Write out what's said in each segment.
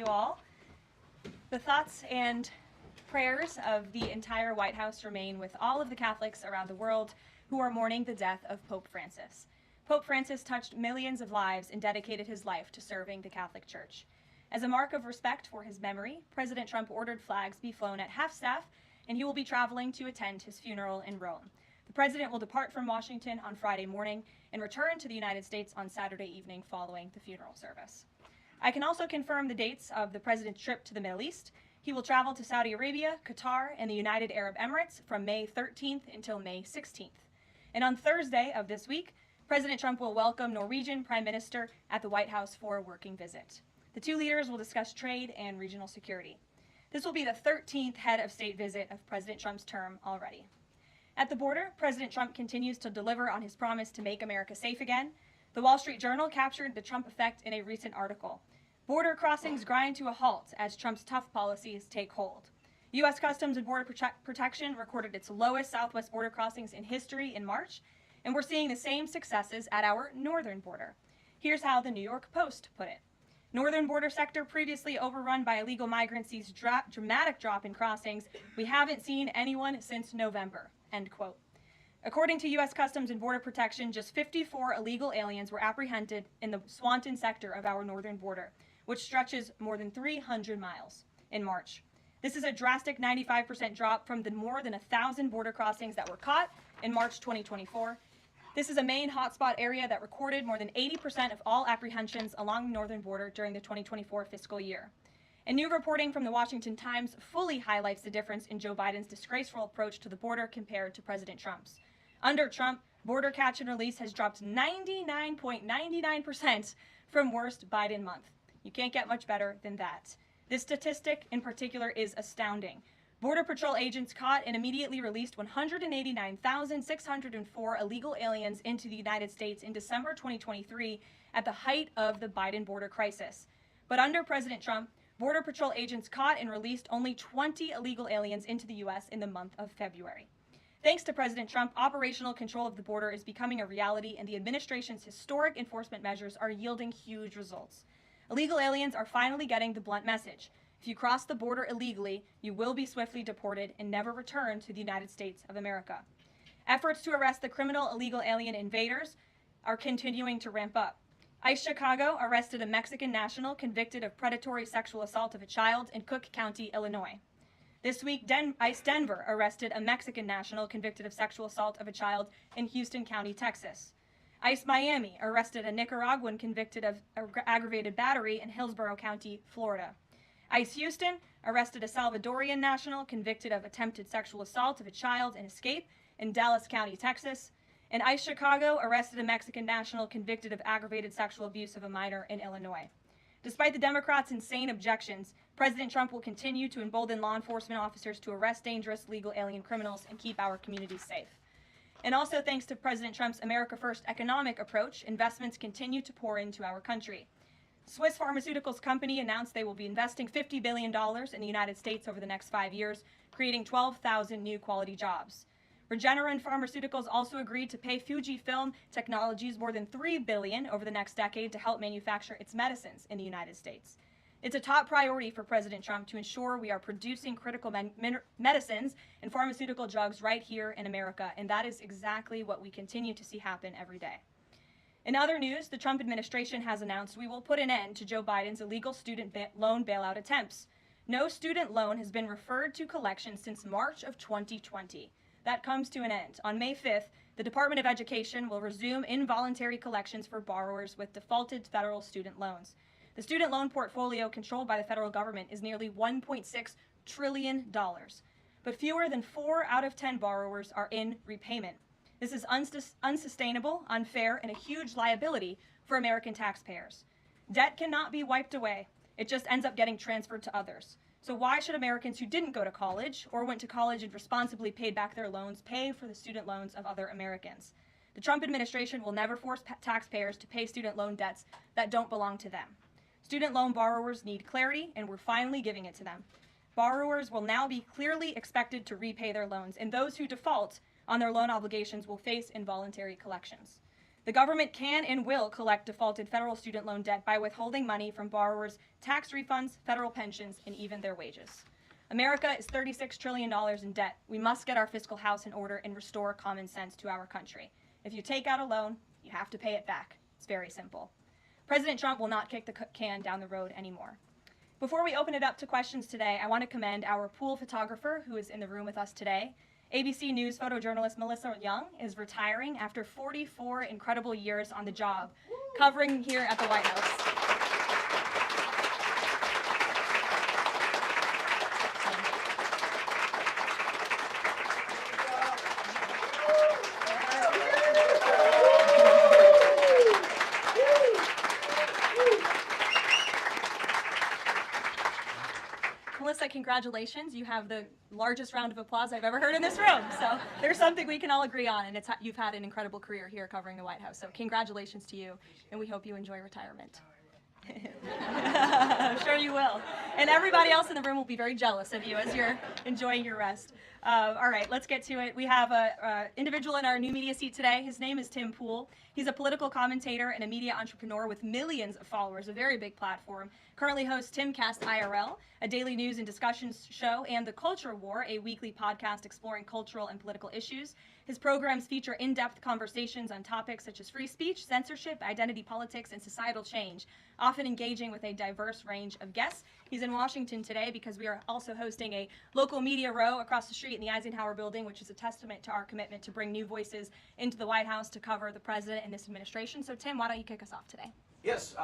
all. The thoughts and prayers of the entire White House remain with all of the Catholics around the world who are mourning the death of Pope Francis. Pope Francis touched millions of lives and dedicated his life to serving the Catholic Church. As a mark of respect for his memory, President Trump ordered flags be flown at half-staff, and he will be traveling to attend his funeral in Rome. The president will depart from Washington on Friday morning and return to the United States on Saturday evening following the funeral service. I can also confirm the dates of the president's trip to the Middle East. He will travel to Saudi Arabia, Qatar, and the United Arab Emirates from May 13th until May 16th. And on Thursday of this week, President Trump will welcome Norwegian Prime Minister at the White House for a working visit. The two leaders will discuss trade and regional security. This will be the 13th head of state visit of President Trump's term already. At the border, President Trump continues to deliver on his promise to make America safe again. The Wall Street Journal captured the Trump effect in a recent article. Border crossings grind to a halt as Trump's tough policies take hold. U.S. Customs and Border Protection recorded its lowest southwest border crossings in history in March, and we're seeing the same successes at our northern border. Here's how the New York Post put it. Northern border sector previously overrun by illegal migrants sees dramatic drop in crossings. We haven't seen anyone since November, end quote. According to U.S. Customs and Border Protection, just 54 illegal aliens were apprehended in the Swanton sector of our northern border, which stretches more than 300 miles in March. This is a drastic 95% drop from the more than 1,000 border crossings that were caught in March 2024. This is a main hotspot area that recorded more than 80% of all apprehensions along the northern border during the 2024 fiscal year. And new reporting from the Washington Times fully highlights the difference in Joe Biden's disgraceful approach to the border compared to President Trump's. Under Trump, border catch and release has dropped 99.99% from worst Biden month. You can't get much better than that. This statistic in particular is astounding. Border Patrol agents caught and immediately released 189,604 illegal aliens into the United States in December 2023 at the height of the Biden border crisis. But under President Trump, Border Patrol agents caught and released only 20 illegal aliens into the U.S. in the month of February. Thanks to President Trump, operational control of the border is becoming a reality, and the administration's historic enforcement measures are yielding huge results. Illegal aliens are finally getting the blunt message. If you cross the border illegally, you will be swiftly deported and never return to the United States of America. Efforts to arrest the criminal illegal alien invaders are continuing to ramp up. ICE Chicago arrested a Mexican national convicted of predatory sexual assault of a child in Cook County, Illinois. This week, ICE Denver arrested a Mexican national convicted of sexual assault of a child in Houston County, Texas. ICE Miami arrested a Nicaraguan convicted of aggravated battery in Hillsborough County, Florida. ICE Houston arrested a Salvadorian national convicted of attempted sexual assault of a child in escape in Dallas County, Texas. And ICE Chicago arrested a Mexican national convicted of aggravated sexual abuse of a minor in Illinois. Despite the Democrats' insane objections, President Trump will continue to embolden law enforcement officers to arrest dangerous legal alien criminals and keep our communities safe. And also thanks to President Trump's America First economic approach, investments continue to pour into our country. Swiss Pharmaceuticals Company announced they will be investing $50 billion in the United States over the next 5 years, creating 12,000 new quality jobs. Regeneron Pharmaceuticals also agreed to pay Fujifilm Technologies more than $3 billion over the next decade to help manufacture its medicines in the United States. It's a top priority for President Trump to ensure we are producing critical medicines and pharmaceutical drugs right here in America, and that is exactly what we continue to see happen every day. In other news, the Trump administration has announced we will put an end to Joe Biden's illegal student loan bailout attempts. No student loan has been referred to collection since March of 2020. That comes to an end. On May 5th, the Department of Education will resume involuntary collections for borrowers with defaulted federal student loans. The student loan portfolio controlled by the federal government is nearly $1.6 trillion, but fewer than 4 out of 10 borrowers are in repayment. This is unsustainable, unfair, and a huge liability for American taxpayers. Debt cannot be wiped away. It just ends up getting transferred to others. So why should Americans who didn't go to college or went to college and responsibly paid back their loans pay for the student loans of other Americans? The Trump administration will never force taxpayers to pay student loan debts that don't belong to them. Student loan borrowers need clarity, and we're finally giving it to them. Borrowers will now be clearly expected to repay their loans, and those who default on their loan obligations will face involuntary collections. The government can and will collect defaulted federal student loan debt by withholding money from borrowers, tax refunds, federal pensions, and even their wages. America is $36 trillion in debt. We must get our fiscal house in order and restore common sense to our country. If you take out a loan, you have to pay it back. It's very simple. President Trump will not kick the can down the road anymore. Before we open it up to questions today, I want to commend our pool photographer who is in the room with us today. ABC News photojournalist Melissa Young is retiring after 44 incredible years on the job, covering here at the White House. Melissa, congratulations. You have the largest round of applause I've ever heard in this room. So there's something we can all agree on, and you've had an incredible career here covering the White House. So congratulations to you, and we hope you enjoy retirement. I'm sure you will. And everybody else in the room will be very jealous of you as you're enjoying your rest. All right, let's get to it. We have an individual in our new media seat today. His name is Tim Pool. He's a political commentator and a media entrepreneur with millions of followers, a very big platform. Currently hosts Timcast IRL, a daily news and discussions show, and The Culture War, a weekly podcast exploring cultural and political issues. His programs feature in-depth conversations on topics such as free speech, censorship, identity politics, and societal change, often engaging with a diverse range of guests. He's in Washington today because we are also hosting a local media row across the street in the Eisenhower building, which is a testament to our commitment to bring new voices into the White House to cover the president and this administration. So Tim, why don't you kick us off today? Yes.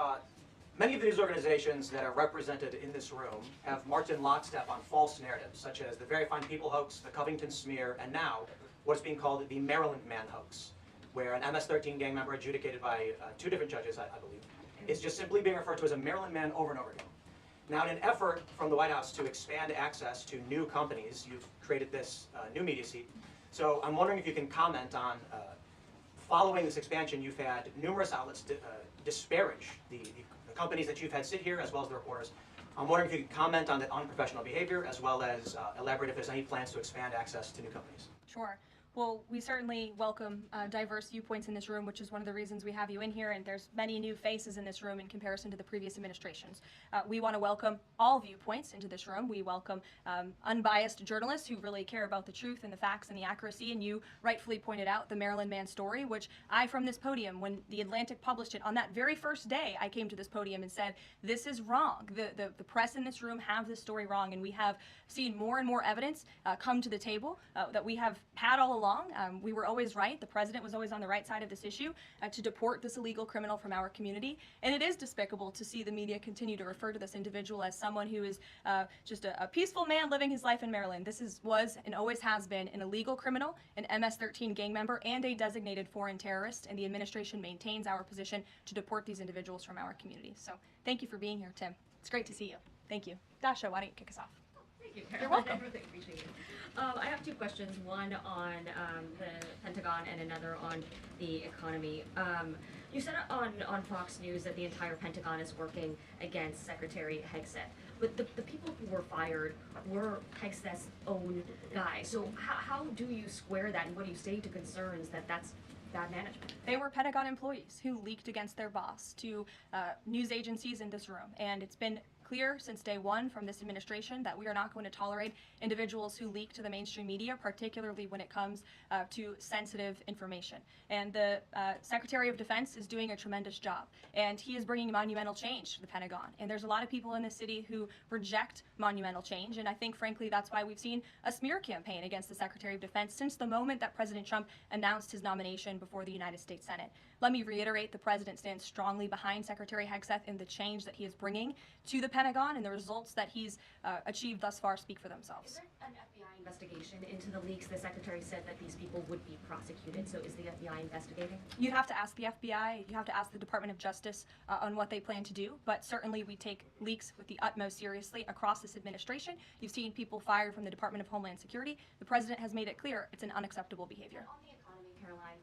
Many of the news organizations that are represented in this room have marched in lockstep on false narratives, such as the Very Fine People hoax, the Covington smear, and now what's being called the Maryland Man hoax, where an MS-13 gang member adjudicated by two different judges, I believe, is just simply being referred to as a Maryland Man over and over again. Now, in an effort from the White House to expand access to new companies, you've created this new media seat. So I'm wondering if you can comment on, following this expansion, you've had numerous outlets disparage the companies that you've had sit here, as well as the reporters. I'm wondering if you could comment on the unprofessional behavior, as well as elaborate if there's any plans to expand access to new companies. Sure. Well, we certainly welcome diverse viewpoints in this room, which is one of the reasons we have you in here, and there's many new faces in this room in comparison to the previous administrations. We want to welcome all viewpoints into this room. We welcome unbiased journalists who really care about the truth and the facts and the accuracy, and you rightfully pointed out the Maryland Man story, which I, from this podium, when The Atlantic published it, on that very first day, I came to this podium and said, this is wrong. The press in this room have this story wrong, and we have seen more and more evidence come to the table that we have had all along. We were always right. The president was always on the right side of this issue to deport this illegal criminal from our community. And it is despicable to see the media continue to refer to this individual as someone who is just a peaceful man living his life in Maryland. This was and always has been an illegal criminal, an MS-13 gang member, and a designated foreign terrorist. And the administration maintains our position to deport these individuals from our community. So thank you for being here, Tim. It's great to see you. Thank you. Dasha, why don't you kick us off? Thank you, You're welcome. I really appreciate it. I have two questions, one on the Pentagon and another on the economy. You said on Fox News that the entire Pentagon is working against Secretary Hegseth, but the people who were fired were Hegseth's own guys. So how do you square that, and what do you say to concerns that that's bad management? They were Pentagon employees who leaked against their boss to news agencies in this room, and it's been clear since day one from this administration that we are not going to tolerate individuals who leak to the mainstream media, particularly when it comes to sensitive information. And the Secretary of Defense is doing a tremendous job, and he is bringing monumental change to the Pentagon. And there's a lot of people in this city who reject monumental change, and I think, frankly, that's why we've seen a smear campaign against the Secretary of Defense since the moment that President Trump announced his nomination before the United States Senate. Let me reiterate, the president stands strongly behind Secretary Hegseth in the change that he is bringing to the Pentagon, and the results that he's achieved thus far speak for themselves. Is there an FBI investigation into the leaks? The secretary said that these people would be prosecuted, so is the FBI investigating? You'd have to ask the FBI, you have to ask the Department of Justice on what they plan to do, but certainly we take leaks with the utmost seriously across this administration. You've seen people fired from the Department of Homeland Security. The president has made it clear it's an unacceptable behavior. And on the economy, Caroline,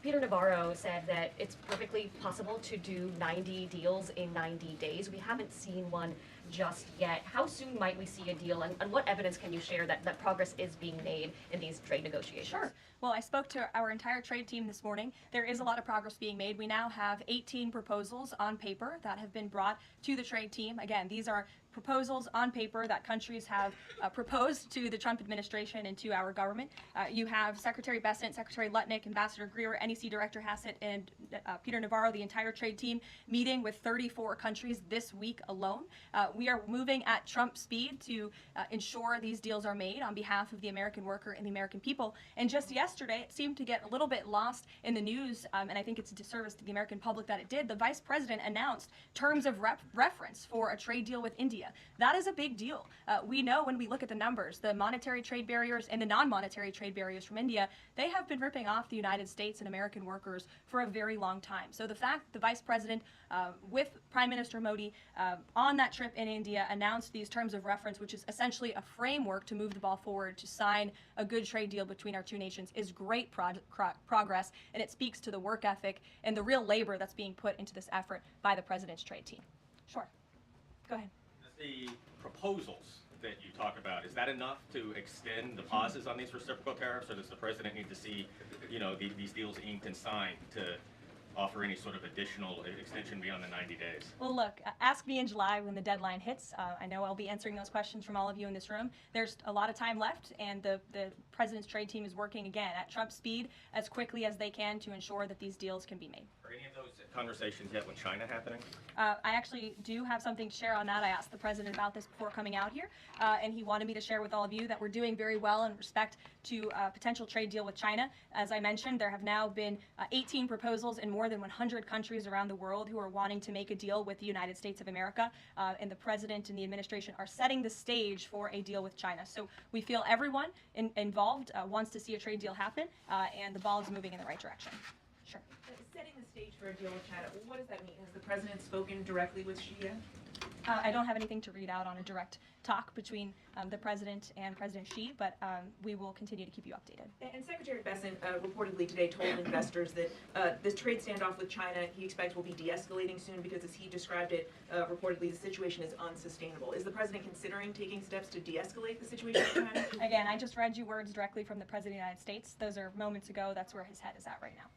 Peter Navarro said that it's perfectly possible to do 90 deals in 90 days. We haven't seen one just yet. How soon might we see a deal, and what evidence can you share that progress is being made in these trade negotiations? Sure. Well, I spoke to our entire trade team this morning. There is a lot of progress being made. We now have 18 proposals on paper that have been brought to the trade team. Again, these are proposals on paper that countries have proposed to the Trump administration and to our government. You have Secretary Bessent, Secretary Lutnick, Ambassador Greer, NEC Director Hassett, and Peter Navarro, the entire trade team, meeting with 34 countries this week alone. We are moving at Trump speed to ensure these deals are made on behalf of the American worker and the American people. And just yesterday, it seemed to get a little bit lost in the news, and I think it's a disservice to the American public that it did. The Vice President announced terms of reference for a trade deal with India. That is a big deal. We know when we look at the numbers, the monetary trade barriers and the non-monetary trade barriers from India, they have been ripping off the United States and American workers for a very long time. So the fact the Vice President, with Prime Minister Modi, on that trip in India, announced these terms of reference, which is essentially a framework to move the ball forward to sign a good trade deal between our two nations, is great progress, and it speaks to the work ethic and the real labor that's being put into this effort by the President's trade team. Sure. Go ahead. The proposals that you talk about, is that enough to extend the pauses on these reciprocal tariffs, or does the president need to see, these deals inked and signed to offer any sort of additional extension beyond the 90 days? Well, look, ask me in July when the deadline hits. I know I'll be answering those questions from all of you in this room. There's a lot of time left, and the president's trade team is working again at Trump speed as quickly as they can to ensure that these deals can be made. Are any of those conversations yet with China happening? I actually do have something to share on that. I asked the president about this before coming out here, and he wanted me to share with all of you that we're doing very well in respect to a potential trade deal with China. As I mentioned, there have now been 18 proposals in more than 100 countries around the world who are wanting to make a deal with the United States of America, and the president and the administration are setting the stage for a deal with China. So we feel everyone involved wants to see a trade deal happen, and the ball is moving in the right direction. Sure. Setting the stage for a deal with China, what does that mean? Has the president spoken directly with Xi yet? I don't have anything to read out on a direct talk between the president and President Xi, but we will continue to keep you updated. And Secretary Bessent reportedly today told investors that this trade standoff with China he expects will be de-escalating soon because, as he described it, reportedly the situation is unsustainable. Is the president considering taking steps to de-escalate the situation with China? Again, I just read you words directly from the President of the United States. Those are moments ago. That's where his head is at right now.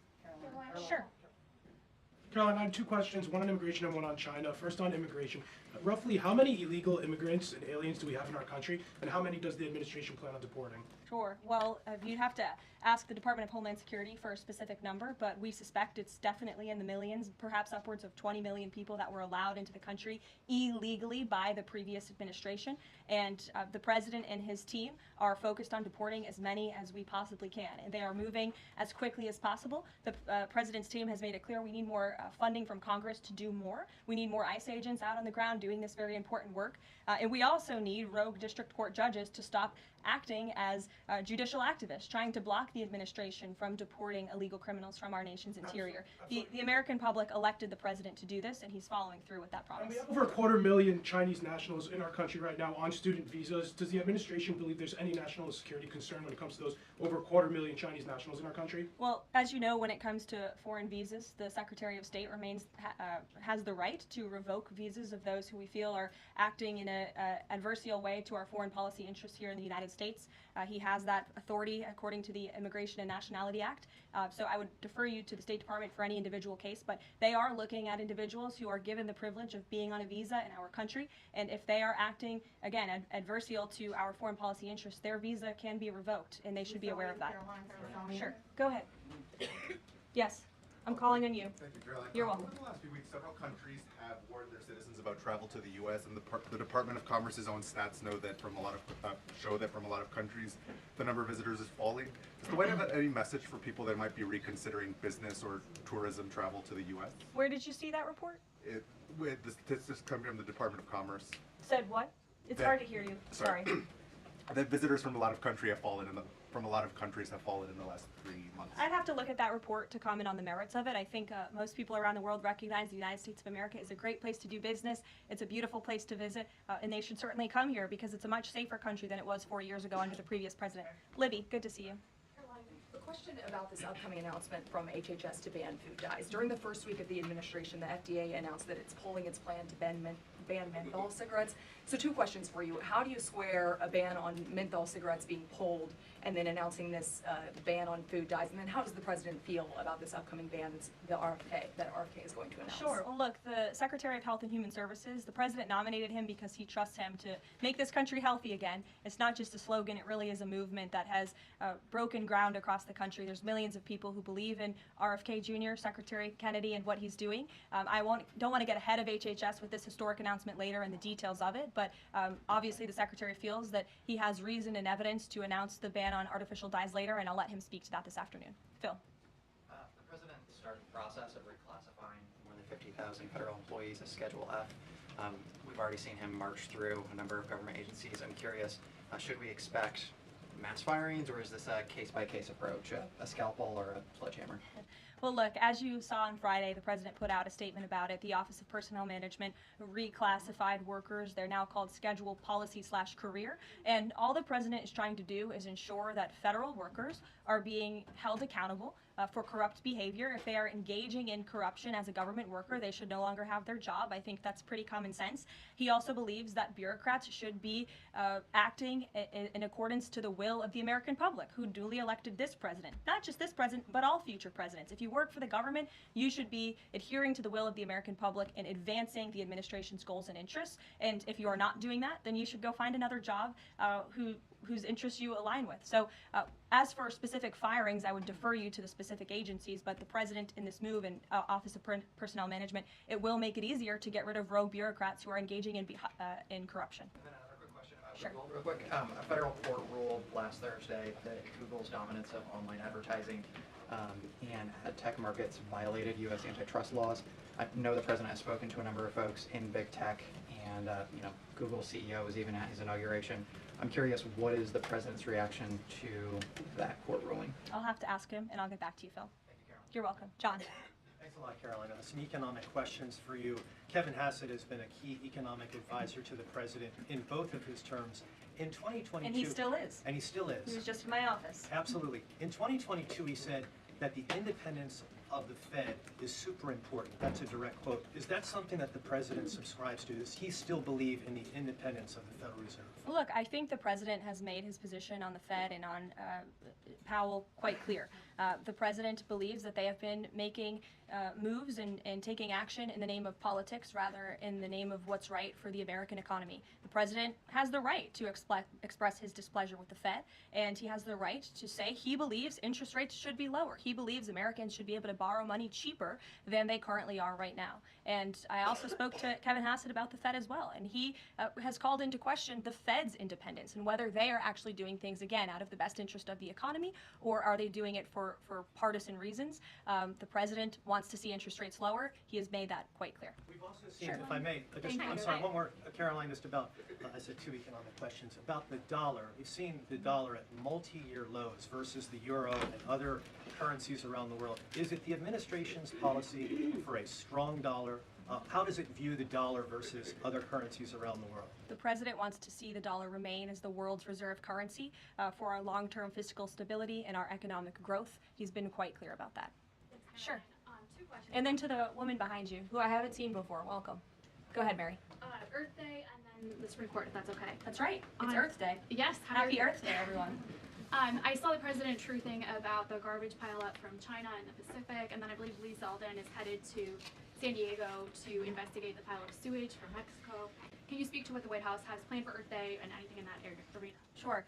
Sure. Caroline, I have two questions, one on immigration and one on China. First on immigration. Roughly how many illegal immigrants and aliens do we have in our country, and how many does the administration plan on deporting? Sure. Well, you'd have to ask the Department of Homeland Security for a specific number, but we suspect it's definitely in the millions, perhaps upwards of 20 million people that were allowed into the country illegally by the previous administration. And the president and his team are focused on deporting as many as we possibly can, and they are moving as quickly as possible. The president's team has made it clear we need more funding from Congress to do more. We need more ICE agents out on the ground doing this very important work. And we also need rogue district court judges to stop acting as judicial activists, trying to block the administration from deporting illegal criminals from our nation's interior. The American public elected the president to do this, and he's following through with that promise. And we have over 250,000 Chinese nationals in our country right now on student visas. Does the administration believe there's any national security concern when it comes to those over 250,000 Chinese nationals in our country? Well, as you know, when it comes to foreign visas, the Secretary of State has the right to revoke visas of those who we feel are acting in an adversarial way to our foreign policy interests here in the United States. He has that authority according to the Immigration and Nationality Act. So I would defer you to the State Department for any individual case, but they are looking at individuals who are given the privilege of being on a visa in our country, and if they are acting, again, adversarial to our foreign policy interests, their visa can be revoked, and they should be aware of that. Sure. Go ahead. Yes. I'm calling on you. Thank you, Caroline. You're welcome. Over the last few weeks, several countries have warned their citizens about travel to the U.S., and the Department of Commerce's own stats show that from a lot of countries, the number of visitors is falling. Does the White House have any message for people that might be reconsidering business or tourism travel to the U.S.? Where did you see that report? The statistics coming from the Department of Commerce. Said what? It's hard to hear you. Sorry. That visitors from a lot of countries have fallen in the last 3 months. I'd have to look at that report to comment on the merits of it. I think most people around the world recognize the United States of America is a great place to do business. It's a beautiful place to visit, and they should certainly come here because it's a much safer country than it was 4 years ago under the previous president. Libby, good to see you. Caroline, a question about this upcoming announcement from HHS to ban food dyes. During the first week of the administration, the FDA announced that it's pulling its plan to ban menthol cigarettes. So two questions for you. How do you square a ban on menthol cigarettes being pulled and then announcing this ban on food dyes? And then how does the president feel about this upcoming ban that RFK is going to announce? Sure. Well, look, the Secretary of Health and Human Services, the president nominated him because he trusts him to make this country healthy again. It's not just a slogan, it really is a movement that has broken ground across the country. There's millions of people who believe in RFK Jr., Secretary Kennedy, and what he's doing. I don't want to get ahead of HHS with this historic announcement later and the details of it, but obviously the Secretary feels that he has reason and evidence to announce the ban on artificial dyes later, and I'll let him speak to that this afternoon. Phil. The president started the process of reclassifying more than 50,000 federal employees as Schedule F. We've already seen him march through a number of government agencies. I'm curious, should we expect mass firings, or is this a case-by-case approach, a scalpel or a sledgehammer? Well, look, as you saw on Friday, the president put out a statement about it. The Office of Personnel Management reclassified workers. They're now called Schedule Policy/Career. And all the president is trying to do is ensure that federal workers are being held accountable for corrupt behavior. If they are engaging in corruption as a government worker, they should no longer have their job. I think that's pretty common sense. He also believes that bureaucrats should be acting in accordance to the will of the American public, who duly elected this president. Not just this president, but all future presidents. If you work for the government, you should be adhering to the will of the American public and advancing the administration's goals and interests. And if you are not doing that, then you should go find another job whose interests you align with. So as for specific firings, I would defer you to the specific agencies, but the president in this move and Office of Personnel Management, it will make it easier to get rid of rogue bureaucrats who are engaging in corruption. And then another quick question about Sure. Google, real quick. A federal court ruled last Thursday that Google's dominance of online advertising and ad tech markets violated U.S. antitrust laws. I know the president has spoken to a number of folks in big tech, and Google CEO was even at his inauguration. I'm curious, what is the president's reaction to that court ruling? I'll have to ask him, and I'll get back to you, Phil. Thank you, Caroline. You're welcome. John. Thanks a lot, Caroline. Some economic questions for you. Kevin Hassett has been a key economic advisor to the president in both of his terms. In 2022, And he still is. And he still is. He was just in my office. Absolutely. In 2022, he said that the independence of the Fed is super important. That's a direct quote. Is that something that the president subscribes to? Does he still believe in the independence of the Federal Reserve? Look, I think the president has made his position on the Fed and on Powell quite clear. The president believes that they have been making moves and taking action in the name of politics rather in the name of what's right for the American economy. The president has the right to express his displeasure with the Fed, and he has the right to say he believes interest rates should be lower. He believes Americans should be able to borrow money cheaper than they currently are right now. And I also spoke to Kevin Hassett about the Fed as well, and he has called into question the Fed's independence and whether they are actually doing things, again, out of the best interest of the economy, or are they doing it for partisan reasons. The president wants to see interest rates lower. He has made that quite clear. We've also seen, Sure. if I may, I'm sorry, one more, Caroline, just about, I said two economic questions, about the dollar. We've seen the dollar at multi-year lows versus the euro and other currencies around the world. Is it the administration's policy for a strong dollar? How does it view the dollar versus other currencies around the world? The president wants to see the dollar remain as the world's reserve currency for our long-term fiscal stability and our economic growth. He's been quite clear about that. Sure. Two questions. And then to the woman behind you, who I haven't seen before, welcome. Go ahead, Mary. Earth Day and then the Supreme Court, if that's okay. That's right. It's Earth Day. Yes. Happy Earth Day, everyone. I saw the president truthing about the garbage pileup from China in the Pacific, and then I believe Lee Zeldin is headed to San Diego to investigate the pile of sewage from Mexico. Can you speak to what the White House has planned for Earth Day and anything in that arena? Sure.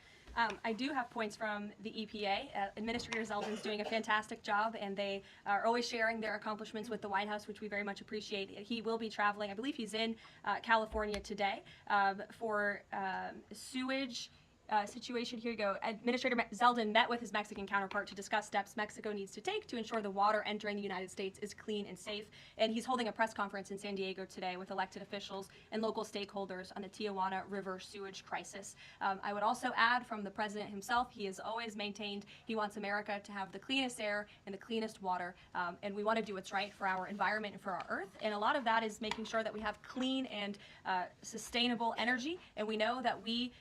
I do have points from the EPA. Administrator Zeldin is doing a fantastic job, and they are always sharing their accomplishments with the White House, which we very much appreciate. He will be traveling, I believe he's in California today, for sewage situation. Here you go. Administrator Zeldin met with his Mexican counterpart to discuss steps Mexico needs to take to ensure the water entering the United States is clean and safe. And he's holding a press conference in San Diego today with elected officials and local stakeholders on the Tijuana River sewage crisis. I would also add from the president himself, he has always maintained he wants America to have the cleanest air and the cleanest water. And we want to do what's right for our environment and for our earth. And a lot of that is making sure that we have clean and sustainable energy. And we know that we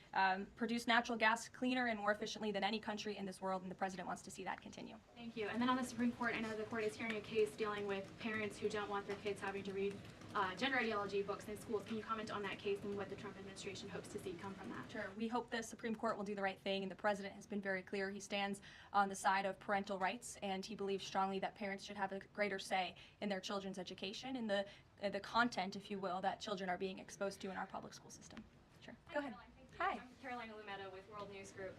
produce natural natural gas cleaner and more efficiently than any country in this world, and the president wants to see that continue. Thank you. And then on the Supreme Court, I know the court is hearing a case dealing with parents who don't want their kids having to read gender ideology books in schools. Can you comment on that case and what the Trump administration hopes to see come from that? Sure. We hope the Supreme Court will do the right thing, and the president has been very clear. He stands on the side of parental rights, and he believes strongly that parents should have a greater say in their children's education and the content, if you will, that children are being exposed to in our public school system. Sure. Go ahead. Hi. I'm Carolina Lumetta with World News Group.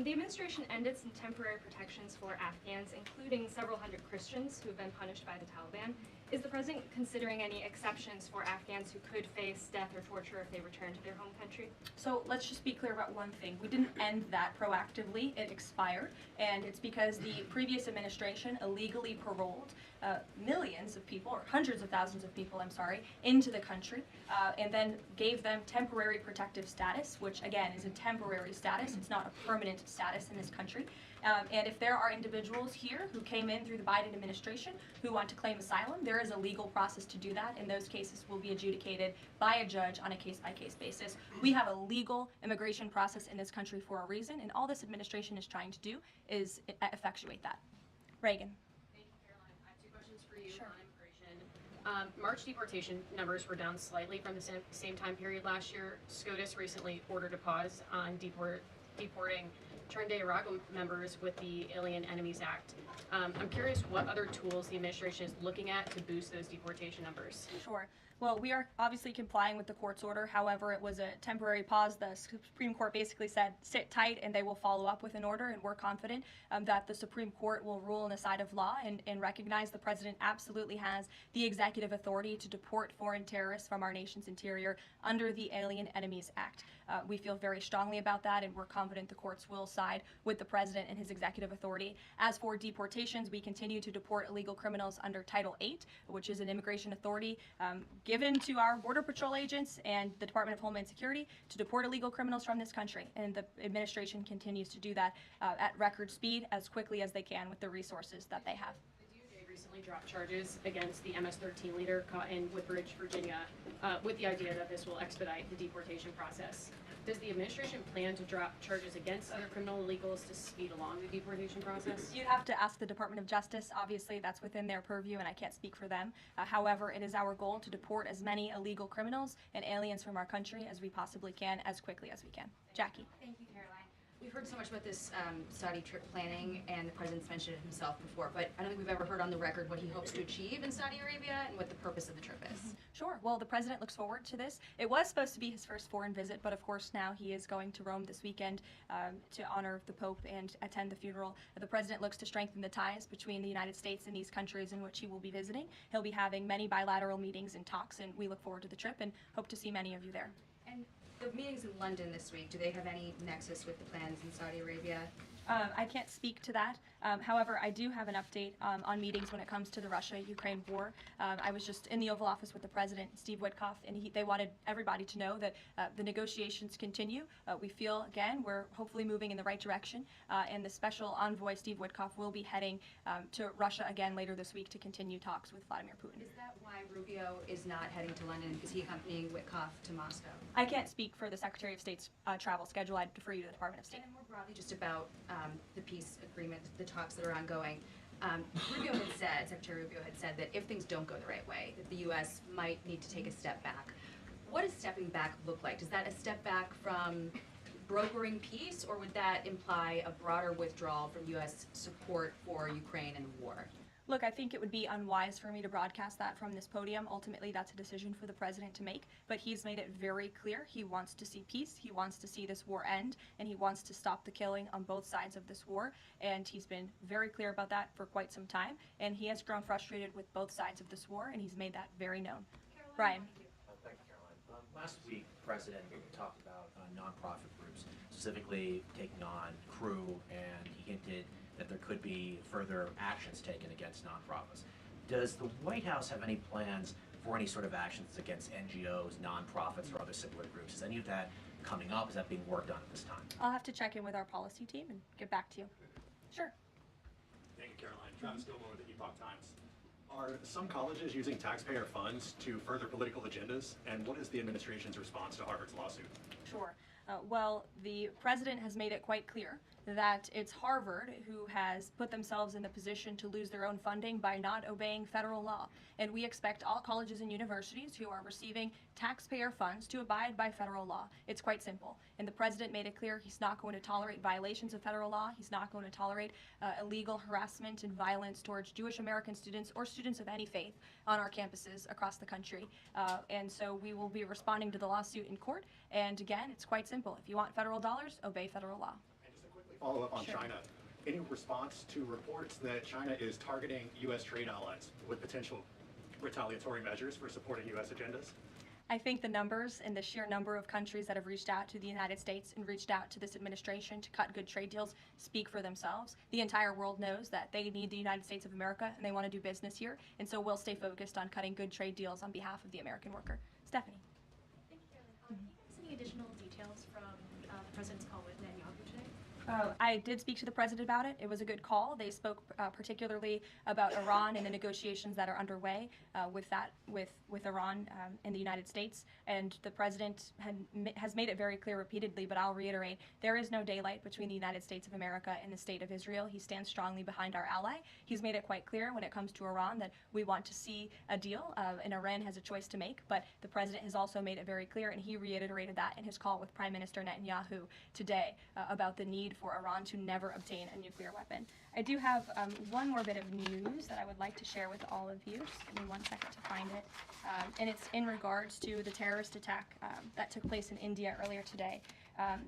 The administration ended some temporary protections for Afghans, including several hundred Christians who have been punished by the Taliban. Is the president considering any exceptions for Afghans who could face death or torture if they return to their home country? So let's just be clear about one thing. We didn't end that proactively. It expired, and it's because the previous administration illegally paroled millions of people, or hundreds of thousands of people, I'm sorry, into the country, and then gave them temporary protective status, which again is a temporary status. It's not a permanent status in this country. And if there are individuals here who came in through the Biden administration who want to claim asylum, there is a legal process to do that, and those cases will be adjudicated by a judge on a case-by-case basis. We have a legal immigration process in this country for a reason, and all this administration is trying to do is effectuate that. Reagan. Thank you, Caroline. I have two questions for you Sure. on immigration. March deportation numbers were down slightly from the same time period last year. SCOTUS recently ordered a pause on deporting Turned-Day Iraq members with the Alien Enemies Act. I'm curious what other tools the administration is looking at to boost those deportation numbers. Sure. Well, we are obviously complying with the court's order. However, it was a temporary pause. The Supreme Court basically said, sit tight, and they will follow up with an order, and we're confident that the Supreme Court will rule on the side of law and recognize the president absolutely has the executive authority to deport foreign terrorists from our nation's interior under the Alien Enemies Act. We feel very strongly about that, and we're confident the courts will side with the president and his executive authority. As for deportations, we continue to deport illegal criminals under Title VIII, which is an immigration authority given to our Border Patrol agents and the Department of Homeland Security to deport illegal criminals from this country. And the administration continues to do that at record speed as quickly as they can with the resources that they have. The DOJ recently dropped charges against the MS-13 leader caught in Woodbridge, Virginia, with the idea that this will expedite the deportation process. Does the administration plan to drop charges against other criminal illegals to speed along the deportation process? You'd have to ask the Department of Justice. Obviously, that's within their purview, and I can't speak for them. However, it is our goal to deport as many illegal criminals and aliens from our country as we possibly can, as quickly as we can. Jackie. Thank you, Caroline. We've heard so much about this Saudi trip planning, and the president's mentioned it himself before, but I don't think we've ever heard on the record what he hopes to achieve in Saudi Arabia and what the purpose of the trip is. Sure. Well, the president looks forward to this. It was supposed to be his first foreign visit, but of course now he is going to Rome this weekend to honor the Pope and attend the funeral. The president looks to strengthen the ties between the United States and these countries in which he will be visiting. He'll be having many bilateral meetings and talks, and we look forward to the trip and hope to see many of you there. And the meetings in London this week, do they have any nexus with the plans in Saudi Arabia? I can't speak to that. However, I do have an update on meetings when it comes to the Russia-Ukraine war. I was just in the Oval Office with the President, Steve Witkoff, and they wanted everybody to know that the negotiations continue. We feel, again, we're hopefully moving in the right direction, and the Special Envoy, Steve Witkoff, will be heading to Russia again later this week to continue talks with Vladimir Putin. Is that why Rubio is not heading to London? Is he accompanying Witkoff to Moscow? I can't speak for the Secretary of State's travel schedule. I'd defer you to the Department of State. And more broadly, just about the peace agreement, the talks that are ongoing. Rubio had said, Secretary Rubio had said that if things don't go the right way, that the U.S. might need to take a step back. What does stepping back look like? Is that a step back from brokering peace, or would that imply a broader withdrawal from U.S. support for Ukraine and the war? Look, I think it would be unwise for me to broadcast that from this podium. Ultimately, that's a decision for the president to make, but he's made it very clear he wants to see peace, he wants to see this war end, and he wants to stop the killing on both sides of this war, and he's been very clear about that for quite some time, and he has grown frustrated with both sides of this war, and he's made that very known. Brian. Thank you, Caroline. Last week, the president talked about nonprofit groups, specifically taking on crew, and he hinted that there could be further actions taken against nonprofits. Does the White House have any plans for any sort of actions against NGOs, nonprofits, or other similar groups? Is any of that coming up? Is that being worked on at this time? I'll have to check in with our policy team and get back to you. Sure. Thank you, Caroline. Travis Gilmore with the Epoch Times. Are some colleges using taxpayer funds to further political agendas? And what is the administration's response to Harvard's lawsuit? Sure. Well, the president has made it quite clear that it's Harvard who has put themselves in the position to lose their own funding by not obeying federal law. And we expect all colleges and universities who are receiving taxpayer funds to abide by federal law. It's quite simple. And the president made it clear he's not going to tolerate violations of federal law. He's not going to tolerate illegal harassment and violence towards Jewish American students or students of any faith on our campuses across the country. And so we will be responding to the lawsuit in court. And again, it's quite simple. If you want federal dollars, obey federal law. Follow up on Sure. China. Any response to reports that China is targeting U.S. trade allies with potential retaliatory measures for supporting U.S. agendas? I think the numbers and the sheer number of countries that have reached out to the United States and reached out to this administration to cut good trade deals speak for themselves. The entire world knows that they need the United States of America and they want to do business here, and so we'll stay focused on cutting good trade deals on behalf of the American worker. Stephanie. Thank you, Caroline. Can you give us any additional details from the president's call with Netanyahu today? I did speak to the president about it. It was a good call. They spoke particularly about Iran and the negotiations that are underway with Iran and the United States. And the president has made it very clear repeatedly, but I'll reiterate, there is no daylight between the United States of America and the state of Israel. He stands strongly behind our ally. He's made it quite clear when it comes to Iran that we want to see a deal, and Iran has a choice to make. But the president has also made it very clear, and he reiterated that in his call with Prime Minister Netanyahu today about the need for Iran to never obtain a nuclear weapon. I do have one more bit of news that I would like to share with all of you. Just give me 1 second to find it. And it's in regards to the terrorist attack that took place in India earlier today.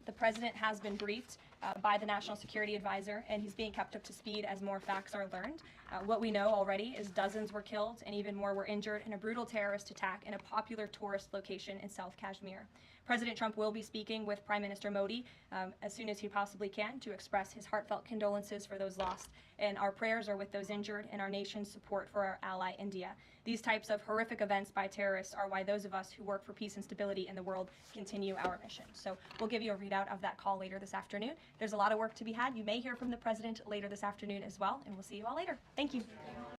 The president has been briefed by the National Security Advisor, and he's being kept up to speed as more facts are learned. What we know already is dozens were killed and even more were injured in a brutal terrorist attack in a popular tourist location in South Kashmir. President Trump will be speaking with Prime Minister Modi as soon as he possibly can to express his heartfelt condolences for those lost. And our prayers are with those injured and our nation's support for our ally India. These types of horrific events by terrorists are why those of us who work for peace and stability in the world continue our mission. So we'll give you a readout of that call later this afternoon. There's a lot of work to be had. You may hear from the president later this afternoon as well, and we'll see you all later. Thank you.